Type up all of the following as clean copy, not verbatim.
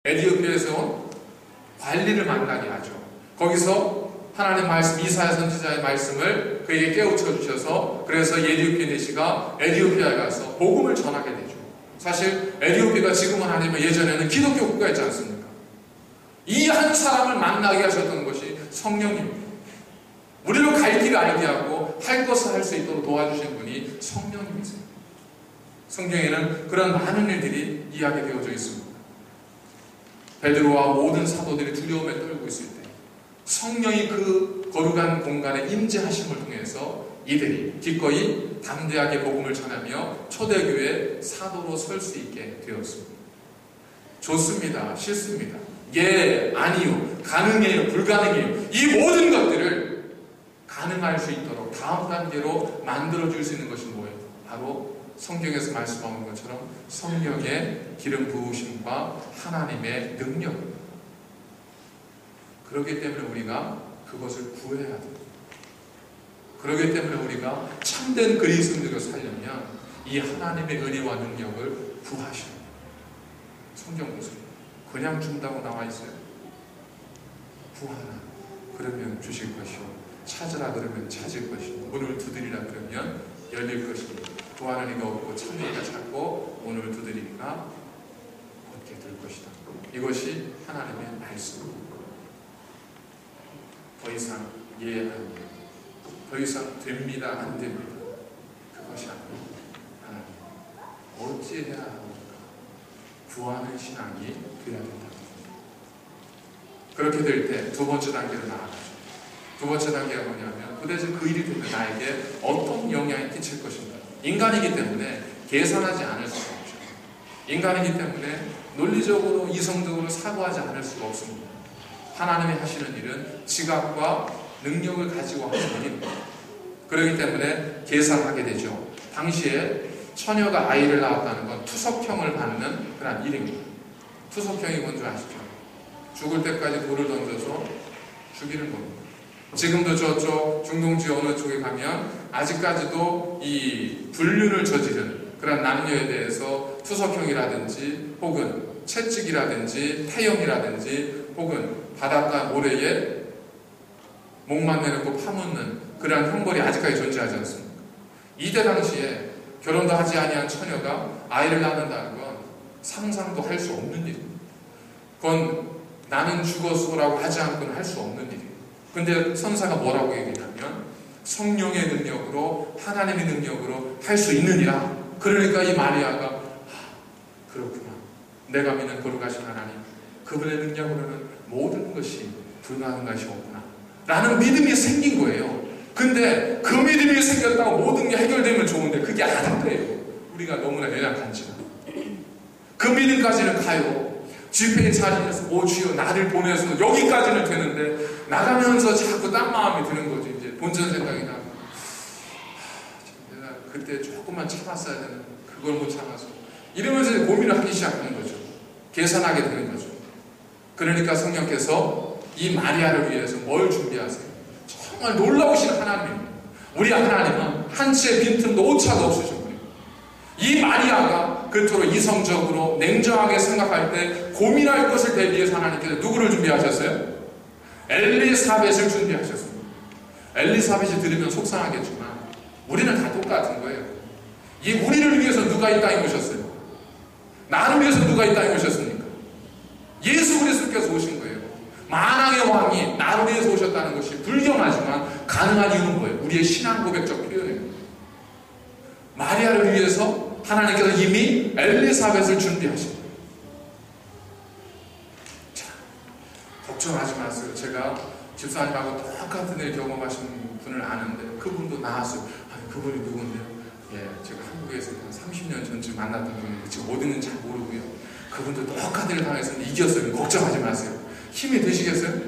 에티오피아에서 온 관리를 만나게 하죠. 거기서 하나님 말씀, 이사야 선지자의 말씀을 그에게 깨우쳐 주셔서 그래서 예디오피네시가 에티오피아에 가서 복음을 전하게 되죠. 사실 에티오피아가 지금은 아니면 예전에는 기독교 국가였지 않습니까? 이 한 사람을 만나게 하셨던 것이 성령입니다. 우리로 갈 길을 알게 하고 할 것을 할 수 있도록 도와주신 분이 성령님이세요. 성경에는 그런 많은 일들이 이야기되어져 있습니다. 베드로와 모든 사도들이 두려움에 떨고 있을 때 성령이 그 거룩한 공간에 임재하심을 통해서 이들이 기꺼이 담대하게 복음을 전하며 초대교회 사도로 설 수 있게 되었습니다. 좋습니다. 싫습니다. 예, 아니요, 가능해요, 불가능해요. 이 모든 것들을 가능할 수 있도록 다음 단계로 만들어줄 수 있는 것이 뭐예요? 바로 성경에서 말씀하는 것처럼 성령의 기름 부으심과 하나님의 능력입니다. 그렇기 때문에 우리가 그것을 구해야 됩니다. 그렇기 때문에 우리가 참된 그리스도인으로 살려면 이 하나님의 은혜와 능력을 구하셔야 돼요. 성경 보세요. 그냥 준다고 나와 있어요. 구하라 그러면 주실 것이요, 찾으라 그러면 찾을 것이요, 문을 두드리라 그러면 열릴 것이요, 구하는 이가 없고 찾는 이가 찾고 문을 두드리니까 얻게 될 것이다. 이것이 하나님의 말씀입니다. 더 이상 예 아닙니다. 더 이상 됩니다 안 됩니다. 그것이 아닙니다. 하나님 어찌해야 합니까? 구하는 신앙이 되어야 된다. 그렇게 될 때 두 번째 단계로 나아가죠. 두 번째 단계가 뭐냐면 도대체 그 일이 되면 나에게 어떤 영향이 끼칠 것인가. 인간이기 때문에 계산하지 않을 수가 없죠. 인간이기 때문에 논리적으로 이성적으로 사고하지 않을 수가 없습니다. 하나님이 하시는 일은 지각과 능력을 가지고 하시는 일입니다. 그렇기 때문에 계산하게 되죠. 당시에 처녀가 아이를 낳았다는 건 투석형을 받는 그런 일입니다. 투석형이 뭔지 아시죠? 죽을 때까지 돌을 던져서 죽이는 겁니다. 지금도 저쪽 중동지 어느 쪽에 가면 아직까지도 이 불륜을 저지른 그런 남녀에 대해서 투석형이라든지 혹은 채찍이라든지 태형이라든지 혹은 바닷가 모래에 목만 내놓고 파묻는 그런 형벌이 아직까지 존재하지 않습니까? 이때 당시에 결혼도 하지 아니한 처녀가 아이를 낳는다는 건 상상도 할 수 없는 일입니다. 그건 나는 죽었소라고 하지 않고는 할 수 없는 일이에요. 근데 선사가 뭐라고 얘기하냐면 성령의 능력으로 하나님의 능력으로 할 수 있느니라. 그러니까 이 마리아가 그렇구나. 내가 믿는 거룩하신 하나님, 그분의 능력으로는 모든 것이 불가능한 것이 없구나 라는 믿음이 생긴 거예요. 근데 그 믿음이 생겼다고 모든 게 해결되면 좋은데 그게 안 돼요. 우리가 너무나 연약한지라. 그 믿음까지는 가요. 집회의 자리에서 오 주여 나를 보내서 여기까지는 되는데 나가면서 자꾸 딴 마음이 드는 거지. 이제 본전 생각이 나고 내가 그때 조금만 참았어야 되는데 그걸 못 참아서 이러면서 이제 고민을 하기 시작하는 거죠. 계산하게 되는 거죠. 그러니까 성령께서 이 마리아를 위해서 뭘 준비하세요? 정말 놀라우신 하나님입니다. 우리 하나님은 한치의 빈틈도 오차도 없으신 분입니다. 이 마리아가 그토록 이성적으로 냉정하게 생각할 때 고민할 것을 대비해서 하나님께서 누구를 준비하셨어요? 엘리사벳을 준비하셨습니다. 엘리사벳이 들으면 속상하겠지만 우리는 다 똑같은 거예요. 이 우리를 위해서 누가 이 땅에 오셨어요? 나를 위해서 누가 이 땅에 오셨습니까? 예수 그리스도께서 오신 거예요. 만왕의 왕이 나를 위해서 오셨다는 것이 불경하지만 가능한 이유는 뭐예요? 우리의 신앙 고백적 표현이에요. 마리아를 위해서 하나님께서 이미 엘리사벳을 준비하신 거예요. 자, 걱정하지 마세요. 제가 집사님하고 똑같은 일 경험하신 분을 아는데 그분도 나왔어요. 아니, 그분이 누군데요? 예, 제가 한국에서 한 30년 전쯤 만났던 분인데 지금 어디 있는지 잘 모르고요. 그분도 똑같은 일 당했었는데 이겼어요. 걱정하지 마세요. 힘이 되시겠어요?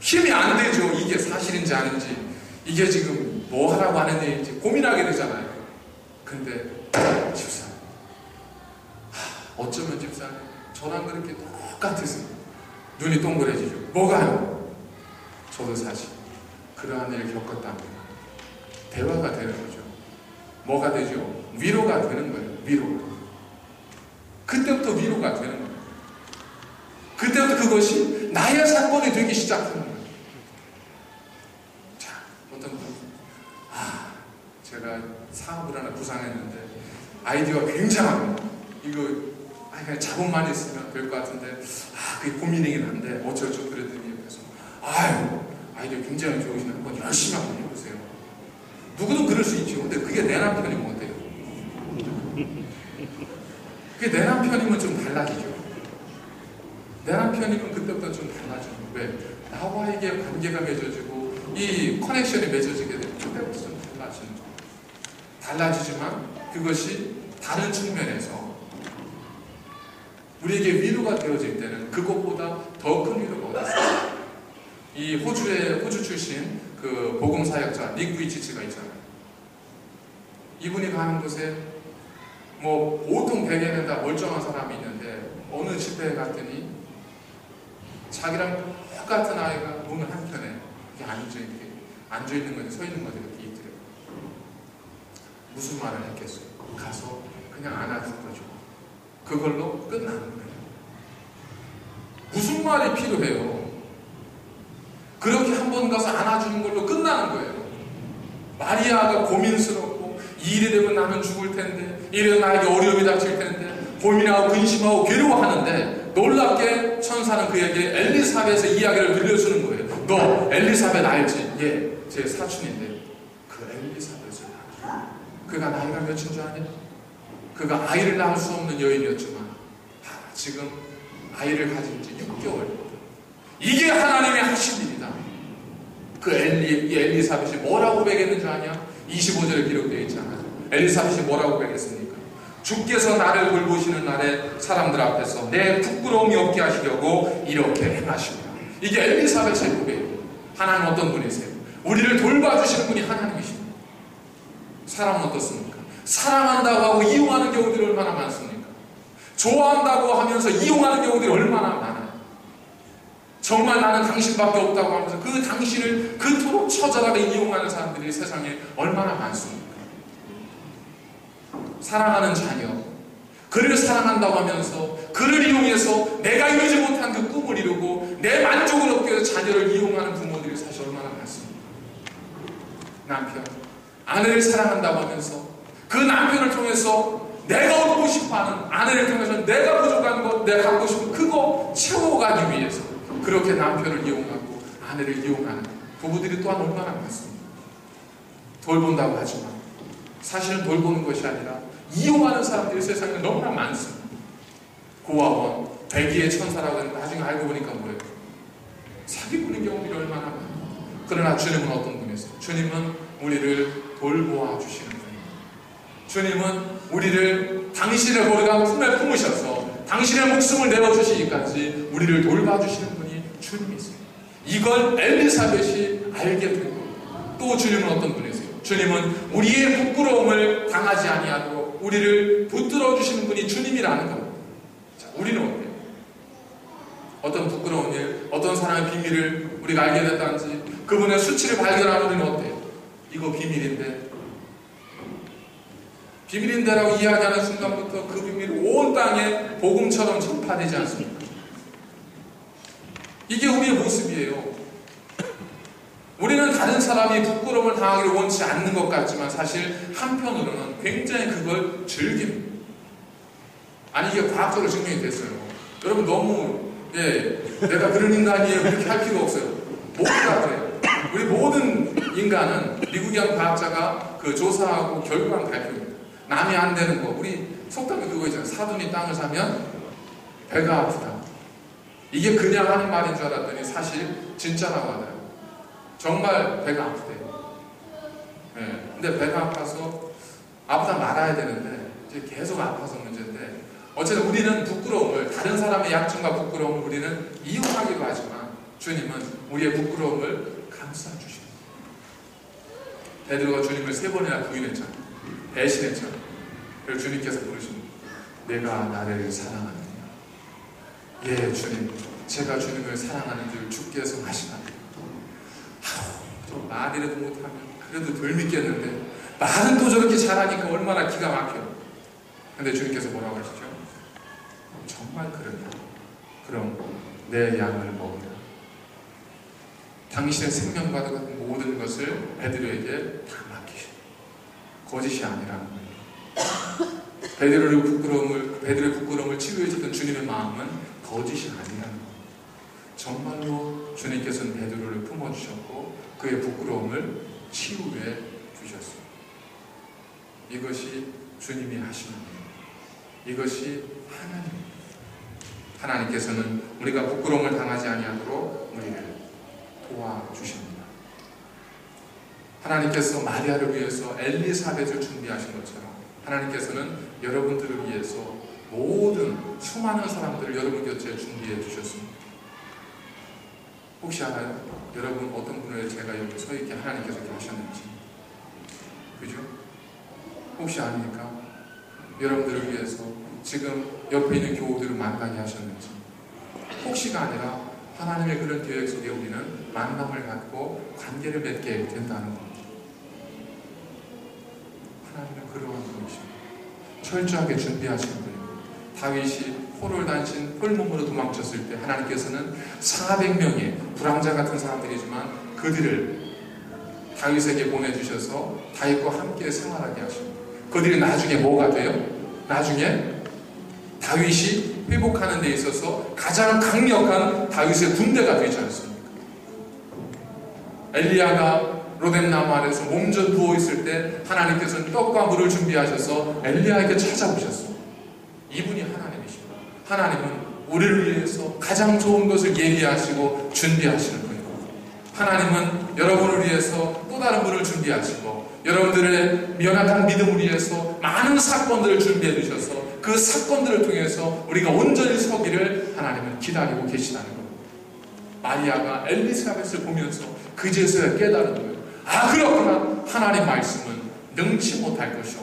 힘이 안 되죠. 이게 사실인지 아닌지, 이게 지금 뭐 하라고 하는 일인지 고민하게 되잖아요. 근데 집사님, 어쩌면 집사님 저랑 그렇게 똑같으세요. 눈이 동그래지죠. 뭐가요? 저도 사실 그러한 일을 겪었다면 대화가 되는 거죠. 뭐가 되죠? 위로가 되는 거예요. 위로가. 그때부터 위로가 되는 거예요. 그때부터 그것이 나의 사건이 되기 시작하는 거예요. 자, 어떤 분, 제가 사업을 하나 구상했는데 아이디어가 굉장합니다. 이거 그냥 자본만 있으면 될 것 같은데 그게 고민이긴 한데 어쩌죠 그랬더니 옆에서 아이디어 굉장히 좋으시네. 한번 열심히 한번 해보세요. 누구든 그럴 수 있죠. 근데 그게 내 남편이면 어때요? 그게 내 남편이면 좀 달라지죠. 내 남편이면 그때부터 좀 달라져요. 왜? 나와에게 관계가 맺어지고 이 커넥션이 맺어지게 되면 그때부터 좀 달라지는 거예요. 달라지지만 그것이 다른 측면에서 우리에게 위로가 되어질 때는 그것보다 더 큰 위로가 어디 있어요? 이 호주 출신 그 복음 사역자 닉 부이치치가 있잖아요. 이분이 가는 곳에 뭐 보통 대개는 다 멀쩡한 사람이 있는데 어느 집회에 갔더니 자기랑 똑같은 아이가 문을 한편에 앉아있는 건지 서있는 건지 이렇게 있더래요. 무슨 말을 했겠어요? 가서 그냥 안아준 거죠. 그걸로 끝나는 거예요. 무슨 말이 필요해요? 그렇게 한 번 가서 안아주는 걸로 끝나는 거예요. 마리아가 고민스럽고 이 일이 되면 나는 죽을 텐데 이래서 나에게 어려움이 닥칠 텐데 고민하고 근심하고 괴로워하는데 놀랍게 천사는 그에게 엘리사벳의 이야기를 들려주는 거예요. 너 엘리사벳 알지? 예, 제 사촌인데 그 엘리사벳을 알아. 그가 나이가 몇인 줄 아냐? 그가 아이를 낳을 수 없는 여인이었지만 지금 아이를 가진 지 6개월. 이게 하나님의 하신 일이다. 그 엘리사벳이 뭐라고 고백했는 줄 아냐? 25절에 기록되어 있잖아요. 엘리사벳이 뭐라고 고백했습니까? 주께서 나를 돌보시는 날에 사람들 앞에서 내 부끄러움이 없게 하시려고 이렇게 행하십니다. 이게 엘리사벳의 고백이에요. 하나님 어떤 분이세요? 우리를 돌봐주시는 분이 하나님이십니다. 사람은 어떻습니까? 사랑한다고 하고 이용하는 경우들이 얼마나 많습니까? 좋아한다고 하면서 이용하는 경우들이 얼마나 많아요. 정말 나는 당신밖에 없다고 하면서 그 당신을 그토록 처절하게 이용하는 사람들이 세상에 얼마나 많습니까? 사랑하는 자녀, 그를 사랑한다고 하면서 그를 이용해서 내가 이루지 못한 그 꿈을 이루고 내 만족을 얻기 위해서 자녀를 이용하는 부모들이 사실 얼마나 많습니까? 남편, 아내를 사랑한다고 하면서 그 남편을 통해서 내가 얻고 싶어하는 아내를 통해서 내가 부족한 것, 내가 갖고 싶은 그거 채워가기 위해서 그렇게 남편을 이용하고 아내를 이용하는 부부들이 또한 얼마나 많습니다. 돌본다고 하지만 사실은 돌보는 것이 아니라 이용하는 사람들이 세상에 너무나 많습니다. 고아원, 백의의 천사라고 하는데 나중에 알고 보니까 뭐예요? 사기꾼인 경우들이 얼마나 많아요. 그러나 주님은 어떤 분이세요? 주님은 우리를 돌보아 주시는 분입니다. 주님은 우리를 당신의 머리가 품에 품으셔서 당신의 목숨을 내어주시기까지 우리를 돌봐주시는 분이 주님이세요. 이걸 엘리사벳이 알게 된 겁니다. 또 주님은 어떤 분이세요? 주님은 우리의 부끄러움을 당하지 아니하도록 우리를 붙들어 주시는 분이 주님이라는 겁니다. 자, 우리는 어때요? 어떤 부끄러운 일, 어떤 사람의 비밀을 우리가 알게 됐다든지 그분의 수치를 발견하는 우리는 어때요? 이거 비밀인데라고 이야기하는 순간부터 그 비밀이 온 땅에 복음처럼 전파되지 않습니까? 이게 우리의 모습이에요. 우리는 다른 사람이 부끄러움을 당하기를 원치 않는 것 같지만 사실 한편으로는 굉장히 그걸 즐깁니다. 아니 이게 과학적으로 증명이 됐어요. 여러분 너무 내가 그런 인간이에요 이렇게 할 필요 없어요. 모두가 그래요. 우리 모든 인간은 미국의 한 과학자가 그 조사하고 결과한 발표입니다. 남이 안 되는 거 우리 속담에 그거 있잖아요. 사돈이 땅을 사면 배가 아프다. 이게 그냥 하는 말인 줄 알았더니 사실 진짜라고 하더라고요. 정말 배가 아프대요. 근데 배가 아파서 아프다 말아야 되는데 이제 계속 아파서 문제인데 어쨌든 우리는 부끄러움을 다른 사람의 약점과 부끄러움을 우리는 이용하기도 하지만 주님은 우리의 부끄러움을 감싸주십니다. 베드로가 주님을 3번이나 부인했잖아요. 배신했잖아요. 그래서 주님께서 부르십니다. 내가 나를 사랑하느냐? 예 주님, 제가 주님을 사랑하는 줄 주께서 하시나니 좀 말이라도 못하면 그래도 덜 믿겠는데 말은 또 저렇게 잘하니까 얼마나 기가 막혀요. 근데 주님께서 뭐라고 하시죠? 정말 그러냐? 그럼 내 양을 먹으라. 당신의 생명과 같은 모든 것을 베드로에게 다 맡기시오. 거짓이 아니라는 거예요. 베드로의 부끄러움을 치유해 주던 주님의 마음은 거짓이 아니라는 거예요. 정말로 주님께서는 베드로를 품어주셨고 그의 부끄러움을 치유해 주셨습니다. 이것이 주님이 하시는 일입니다. 이것이 하나님입니다. 하나님께서는 우리가 부끄러움을 당하지 아니하도록 우리를 도와주십니다. 하나님께서 마리아를 위해서 엘리사벳을 준비하신 것처럼 하나님께서는 여러분들을 위해서 모든 수많은 사람들을 여러분 곁에 준비해 주셨습니다. 혹시 알아요? 여러분 어떤 분을 제가 여기 서 있게 하나님께서 이렇게 하셨는지? 그죠? 혹시 아닙니까? 여러분들을 위해서 지금 옆에 있는 교우들을 만나게 하셨는지? 혹시가 아니라 하나님의 그런 계획 속에 우리는 만남을 갖고 관계를 맺게 된다는 겁니다. 하나님은 그러한 분이십니다. 철저하게 준비하신 분입니다. 다윗이 포를 단신 홀몸으로 도망쳤을 때 하나님께서는 400명의 불황자 같은 사람들이지만 그들을 다윗에게 보내주셔서 다윗과 함께 생활하게 하십니다. 그들이 나중에 뭐가 돼요? 나중에 다윗이 회복하는 데 있어서 가장 강력한 다윗의 군대가 되지 않습니까? 엘리야가 로뎀나무 아래서 몸져 누워있을 때 하나님께서는 떡과 물을 준비하셔서 엘리야에게 찾아오셨습니다. 이분이 하나님이십니다. 하나님은 우리를 위해서 가장 좋은 것을 예비하시고 준비하시는 분입니다. 하나님은 여러분을 위해서 또 다른 분을 준비하시고 여러분들의 연약한 믿음을 위해서 많은 사건들을 준비해 주셔서 그 사건들을 통해서 우리가 온전히 서기를 하나님은 기다리고 계시다는 겁니다. 마리아가 엘리사벳을 보면서 그제서야 깨달은 거예요. 아, 그렇구나. 하나님 말씀은 능치 못할 것이오.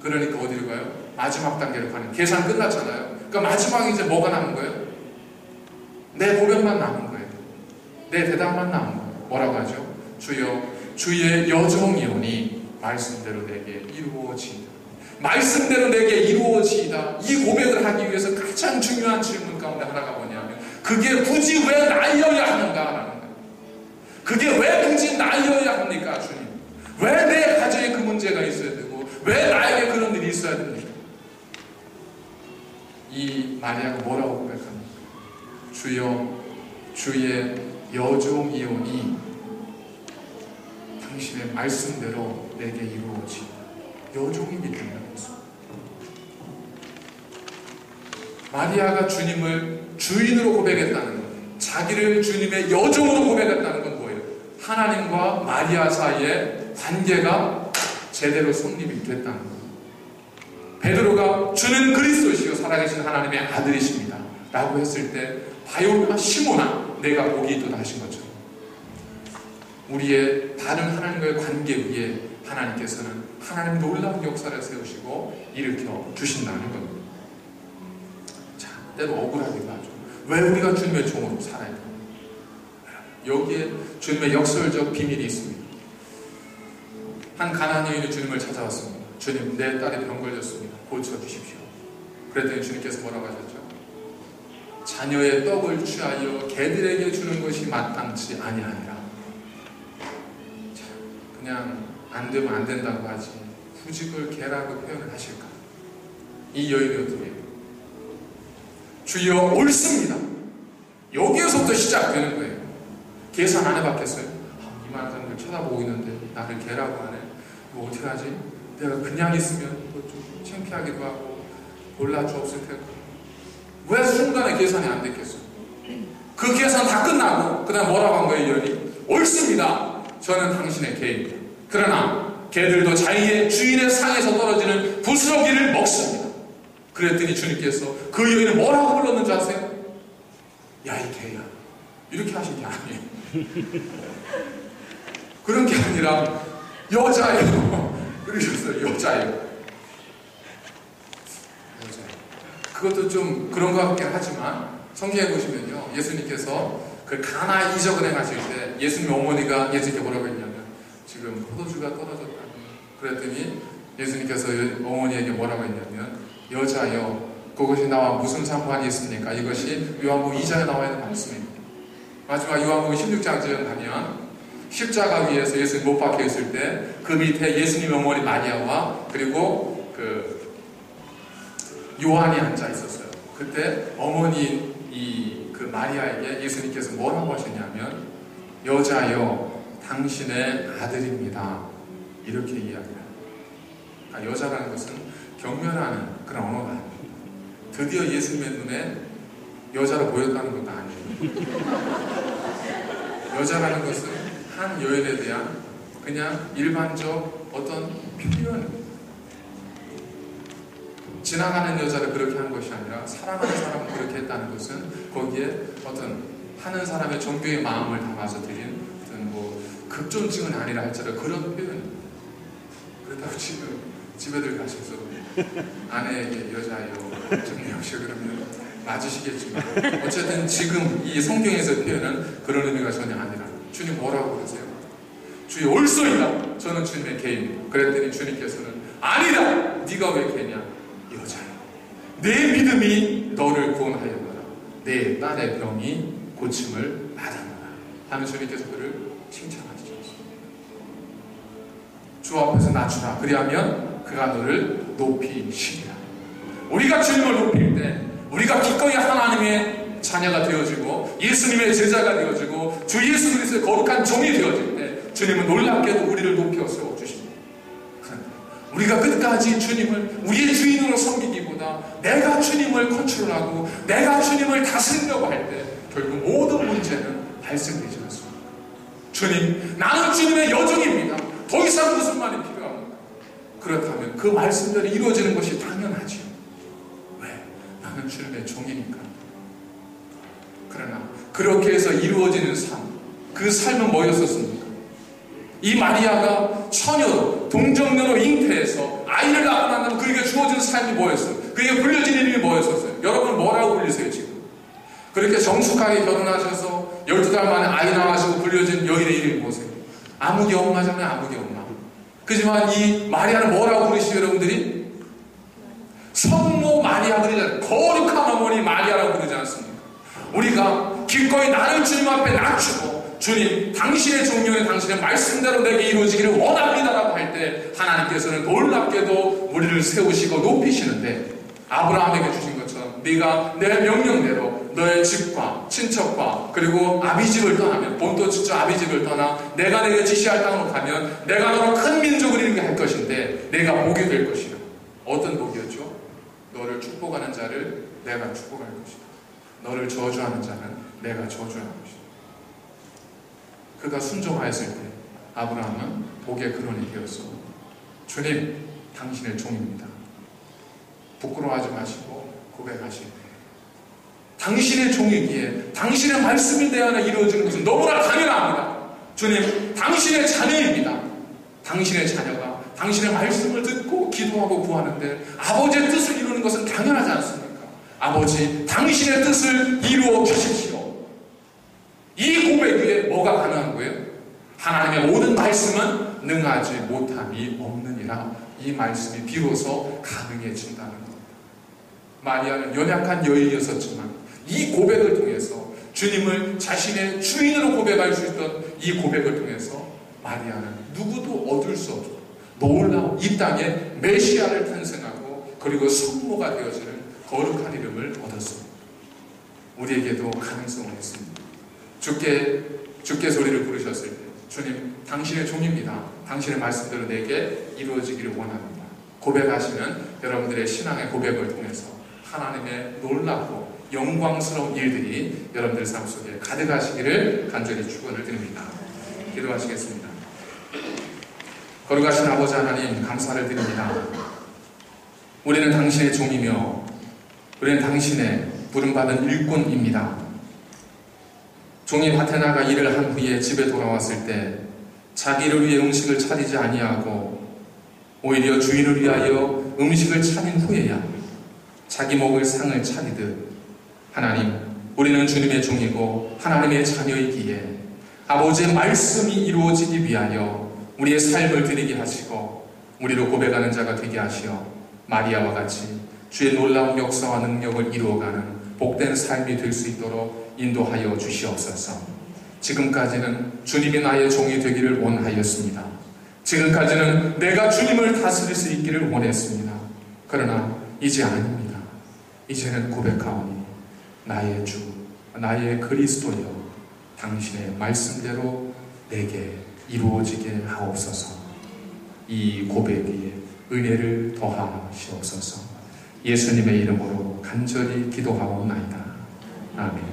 그러니까 어디로 가요? 마지막 단계로 가는. 계산 끝났잖아요. 그러니까 마지막에 이제 뭐가 남은 거예요? 내 고백만 남은 거예요. 내 대답만 남은 거예요. 뭐라고 하죠? 주여, 주의 여종이오니 말씀대로 내게 이루어지이다. 말씀대로 내게 이루어지이다. 이 고백을 하기 위해서 가장 중요한 질문 가운데 하나가 뭐냐면 그게 굳이 왜 나여야 하는가라는 거예요. 그게 왜 굳이 나여야 합니까, 주님? 왜 내 가정에 그 문제가 있어야 되고 왜 나에게 그런 일이 있어야 됩니까? 이 마리아가 뭐라고 고백합니까? 주여, 주의 여종이오니 당신의 말씀대로 내게 이루어지이다. 여종이기 때문에 그렇습니다. 마리아가 주님을 주인으로 고백했다는 것, 자기를 주님의 여종으로 고백했다는 건 뭐예요? 하나님과 마리아 사이의 관계가 제대로 성립이 됐다는 것. 베드로가 주는 그리스도시요 살아계신 하나님의 아들이십니다 라고 했을 때 바요나 시몬아 내가 복이 있도다 하신 것처럼 우리의 다른 하나님과의 관계 위에 하나님께서는 하나님 놀라운 역사를 세우시고 일으켜 주신다는 겁니다. 자, 때로 억울하기도 하죠. 왜 우리가 주님의 종으로 살아야 됩니까? 여기에 주님의 역설적 비밀이 있습니다. 한 가나안 여인이 주님을 찾아왔습니다. 주님, 내 딸이 병 걸렸습니다. 고쳐주십시오. 그랬더니 주님께서 뭐라고 하셨죠? 자녀의 떡을 취하여 개들에게 주는 것이 마땅치 아니하니라. 자, 그냥 안 되면 안 된다고 하지 굳이 그걸 개라고 표현을 하실까? 이 여인이 어떻게 해요? 주여 옳습니다. 여기에서부터 시작되는 거예요. 계산 안 해봤겠어요? 이만한 사람들 쳐다보고 있는데 나를 개라고 하네. 이거 어떻게 하지? 내가 그냥 있으면 좀 창피하기도 하고 골라주었을 테고. 왜 순간에 계산이 안 됐겠어요? 그 계산 다 끝나고 그 다음 뭐라고 한 거예요? 이 여인이 옳습니다. 저는 당신의 개입니다. 그러나 개들도 자기의 주인의 상에서 떨어지는 부스러기를 먹습니다. 그랬더니 주님께서 그 여인을 뭐라고 불렀는지 아세요? 야, 이 개야. 이렇게 하신 게 아니에요. 그런 게 아니라 여자예요. 그러셨어요. 여자예요. 그것도 좀 그런 것 같긴 하지만 성경에 보시면요, 예수님께서 그 가나 이적을 행하실 때 예수님 어머니가 예수님께 뭐라고 했냐면 지금 포도주가 떨어졌다. 그랬더니 예수님께서 어머니에게 뭐라고 했냐면 여자여 그것이 나와 무슨 상관이 있습니까? 이것이 요한복음 2장에 나와 있는 말씀입니다. 마지막 요한복음 16장쯤 가면 십자가 위에서 예수님 못 박혀 있을 때 그 밑에 예수님 어머니 마리아와 그리고 그 요한이 앉아 있었어요. 그때 어머니 그 마리아에게 예수님께서 뭐라고 하셨냐면 여자여 당신의 아들입니다. 이렇게 이야기해요. 그러니까 여자라는 것은 경멸하는 그런 언어가 아니에요. 드디어 예수님의 눈에 여자로 보였다는 것도 아니에요. 여자라는 것은 한 여인에 대한 그냥 일반적 어떤 표현, 지나가는 여자를 그렇게 한 것이 아니라 사랑하는 사람을 그렇게 했다는 것은 거기에 어떤 하는 사람의 종교의 마음을 담아서 드린 어떤 뭐 극존칭은 아니라 할지라도 그런 표현. 그렇다고 지금 집에들 가셔서 아내에게 여자요 좀 역시 그러면 맞으시겠지만 어쨌든 지금 이 성경에서 표현은 그런 의미가 전혀 아니라 주님 뭐라고 그러세요? 주여 옳소이다. 저는 주님의 개입니다. 그랬더니 주님께서는 아니다. 네가 왜 개냐? 여자야. 내 믿음이 너를 구원하였노라. 내 딸의 병이 고침을 받았노라. 하면 주님께서 그를 칭찬하시죠. 주 앞에서 낮추라. 그리하면 그가 너를 높이시리라. 우리가 주님을 높일 때 우리가 기꺼이 하나님의 자녀가 되어지고 예수님의 제자가 되어지고 주 예수 그리스도의 거룩한 종이 되어질 때 주님은 놀랍게도 우리를 높여 세워주십니다. 우리가 끝까지 주님을 우리의 주인으로 섬기기보다 내가 주님을 컨트롤하고 내가 주님을 다스리려고 할 때 결국 모든 문제는 발생되지 않습니다. 주님, 나는 주님의 여종입니다. 더 이상 무슨 말이 필요합니까? 그렇다면 그 말씀대로 이루어지는 것이 당연하지요. 왜? 나는 주님의 종이니까. 그러나 그렇게 해서 이루어지는 삶, 그 삶은 뭐였었습니까? 이 마리아가 처녀, 동정녀로 잉태해서 아이를 낳고 난 다음에 그에게 주어진 삶이 뭐였어요? 그에게 불려진 이름이 뭐였었어요? 여러분 뭐라고 불리세요 지금? 그렇게 정숙하게 결혼하셔서 12달 만에 아이 낳으시고 불려진 여인의 이름이 뭐세요? 아무개 엄마잖아요. 아무개 엄마. 그지만 이 마리아는 뭐라고 부르시죠 여러분들이? 성모 마리아 그러잖아요. 거룩한 어머니 마리아라고 부르지 않습니까? 우리가 기꺼이 나를 주님 앞에 낮추고 주님 당신의 종교에 당신의 말씀대로 내게 이루어지기를 원합니다라고 할 때 하나님께서는 놀랍게도 우리를 세우시고 높이시는데 아브라함에게 주신 것처럼 네가 내 명령대로 너의 집과 친척과 그리고 아비집을 떠나면 본토 친척 아비집을 떠나 내가 내게 지시할 땅으로 가면 내가 너로 큰 민족을 이루게 할 것인데 내가 복이 될 것이다. 어떤 복이었죠? 너를 축복하는 자를 내가 축복할 것이다. 너를 저주하는 자는 내가 저주할 것이다. 그가 순종하였을 때 아브라함은 복의 근원이 되었어. 주님, 당신의 종입니다. 부끄러워하지 마시고 고백하시되 당신의 종이기에 당신의 말씀이 내 안에 이루어지는 것은 너무나 당연합니다. 주님, 당신의 자녀입니다. 당신의 자녀가 당신의 말씀을 듣고 기도하고 구하는데 아버지의 뜻을 이루는 것은 당연하지 않습니까? 아버지, 당신의 뜻을 이루어 주십시오. 이 고백 위에 뭐가 가능한 거예요? 하나님의 모든 말씀은 능하지 못함이 없느니라. 이 말씀이 비로소 가능해진다는 겁니다. 마리아는 연약한 여인이었지만 이 고백을 통해서 주님을 자신의 주인으로 고백할 수 있던 이 고백을 통해서 마리아는 누구도 얻을 수 없고 놀라운 이 땅에 메시아를 탄생하고 그리고 성모가 되어지는 거룩한 이름을 얻었습니다. 우리에게도 가능성은 있습니다. 주께 소리를 부르셨을 때 주님, 당신의 종입니다. 당신의 말씀대로 내게 이루어지기를 원합니다. 고백하시는 여러분들의 신앙의 고백을 통해서 하나님의 놀랍고 영광스러운 일들이 여러분들 삶 속에 가득하시기를 간절히 축원을 드립니다. 기도하시겠습니다. 거룩하신 아버지 하나님 감사를 드립니다. 우리는 당신의 종이며 우리는 당신의 부름받은 일꾼입니다. 종이 밭에 나가 일을 한 후에 집에 돌아왔을 때 자기를 위해 음식을 차리지 아니하고 오히려 주인을 위하여 음식을 차린 후에야 자기 먹을 상을 차리듯 하나님, 우리는 주님의 종이고 하나님의 자녀이기에 아버지의 말씀이 이루어지기 위하여 우리의 삶을 드리게 하시고 우리로 고백하는 자가 되게 하시어 마리아와 같이 주의 놀라운 역사와 능력을 이루어가는 복된 삶이 될 수 있도록 인도하여 주시옵소서. 지금까지는 주님이 나의 종이 되기를 원하였습니다. 지금까지는 내가 주님을 다스릴 수 있기를 원했습니다. 그러나 이제 아닙니다. 이제는 고백하오니 나의 주, 나의 그리스도여, 당신의 말씀대로 내게 이루어지게 하옵소서. 이 고백 위에 은혜를 더하시옵소서. 예수님의 이름으로 간절히 기도하옵나이다. 아멘.